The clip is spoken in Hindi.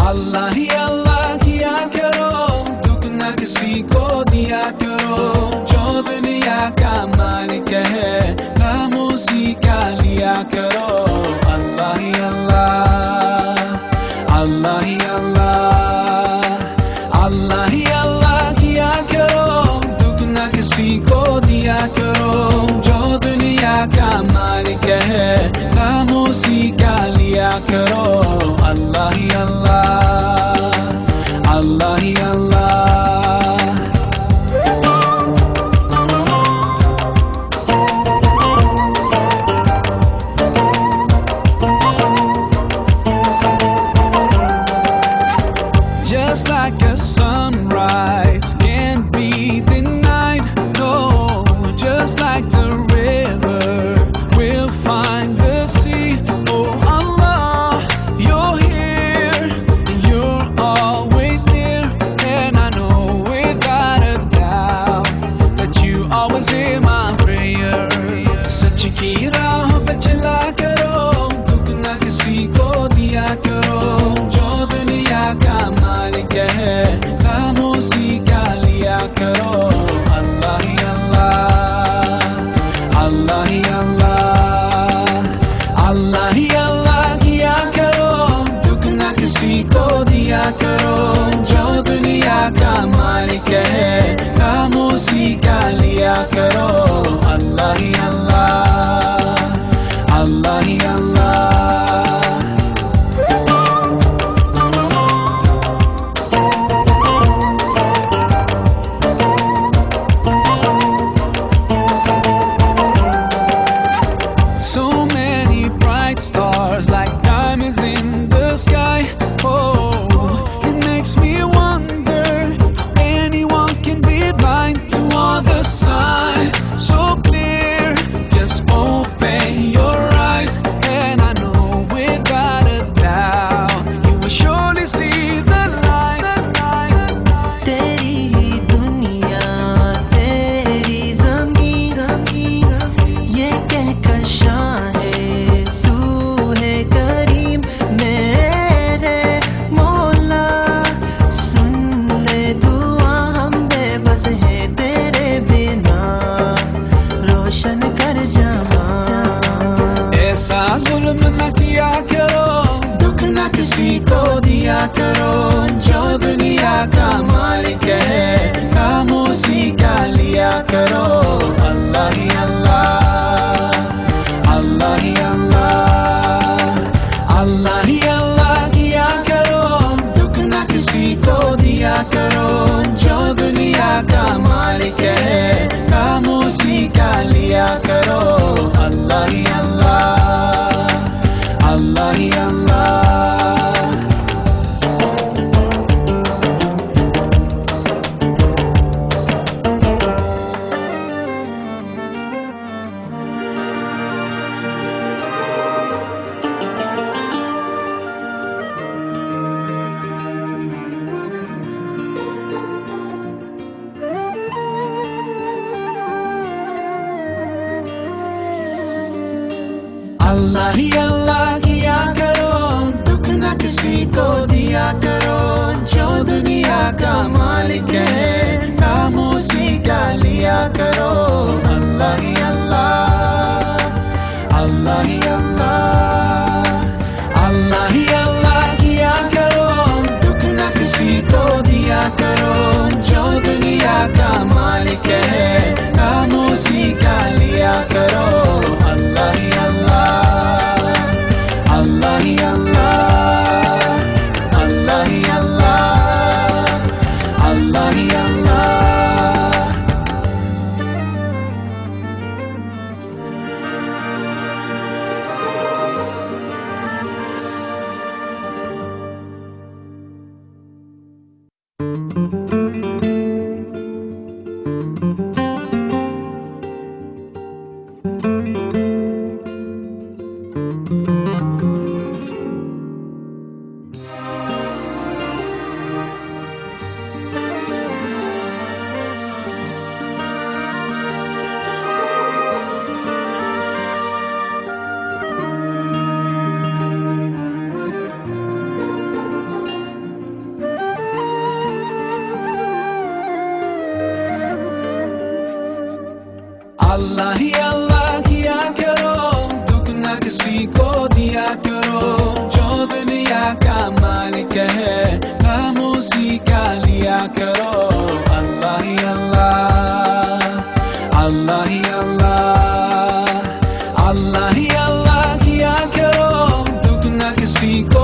अल्लाह ही अल्लाह किया करो, दुख न किसी को दिया करो। जो दुनिया का मालिक है, खामोशी का लिया करो। अल्लाह ही अल्लाह, अल्लाह ही अल्लाह, अल्लाह ही अल्लाह किया करो, दुख न किसी को दिया करो। जो दुनिया का मालिक है, खामोशी का लिया करो। अल्लाह ही अल्लाह, अल्लाह ही अल्लाह। Just like a sunrise can't be denied, no. Just like the river will find the sea. Oh Allah, you're here and you're always near, and I know without a doubt that you always hear my prayer. सच की राह पे चला करो, दुख न किसी को दिया करो। जो दुनिया का मालिक है, खामोशी का लिया करो। अल्लाह ही अल्लाह, अल्लाह ही अल्लाह, अल्लाह ही अल्लाह किया करो, दुख न किसी को दिया करो। जो दुनिया का मालिक है, खामोशी का लिया करो। अल्लाह ही अल्लाह, अल्लाह ही अल्लाह। So many bright stars like diamonds in the sky. Oh, it makes me wonder how anyone can be blind to all the signs so clear. Just open your eyes, and I know without a doubt you will surely see the light. तेरी ही दुनिया, तेरी ज़मीन, ये कहकर शाहे तू है करीम। मेरे मौला सुन ले दुआ, हम बेबस है तेरे बिना, रोशन कर जहां। ऐसा जुल्म न किया करो, दुख न किसी को दिया करो। जो दुनिया का मालिक है, खामोशी का लिया करो। अल्लाह ही अल्लाह, अल्लाह ही अल्लाह, अल्लाह ही अल्लाह किया करो, दुख न किसी को दिया करो। जो दुनिया का मालिक है, खामोशी का लिया करो। अल्लाह ही अल्लाह, अल्लाह ही अल्लाह। अल्लाह ही अल्लाह किया करो, दुख न किसी को दिया करो। जो दुनिया का मालिक है, खामोशी का लिया करो। अल्लाह ही अल्लाह, अल्लाह ही अल्लाह, अल्लाह ही अल्लाह किया करो, दुख न किसी को दिया करो। जो दुनिया का मालिक है, खामोशी का लिया करो। अल्लाह ही अल्लाह, अल्लाह ही अल्लाह, अल्लाह ही अल्लाह ही अल्लाह किया करो, दुख न किसी को दिया करो, जो दुनिया का मालिक है नाम उसी का लिया करो। अल्लाह ही अल्लाह, अल्लाह ही अल्लाह, अल्लाह ही अल्लाह किया करो, दुख न किसी को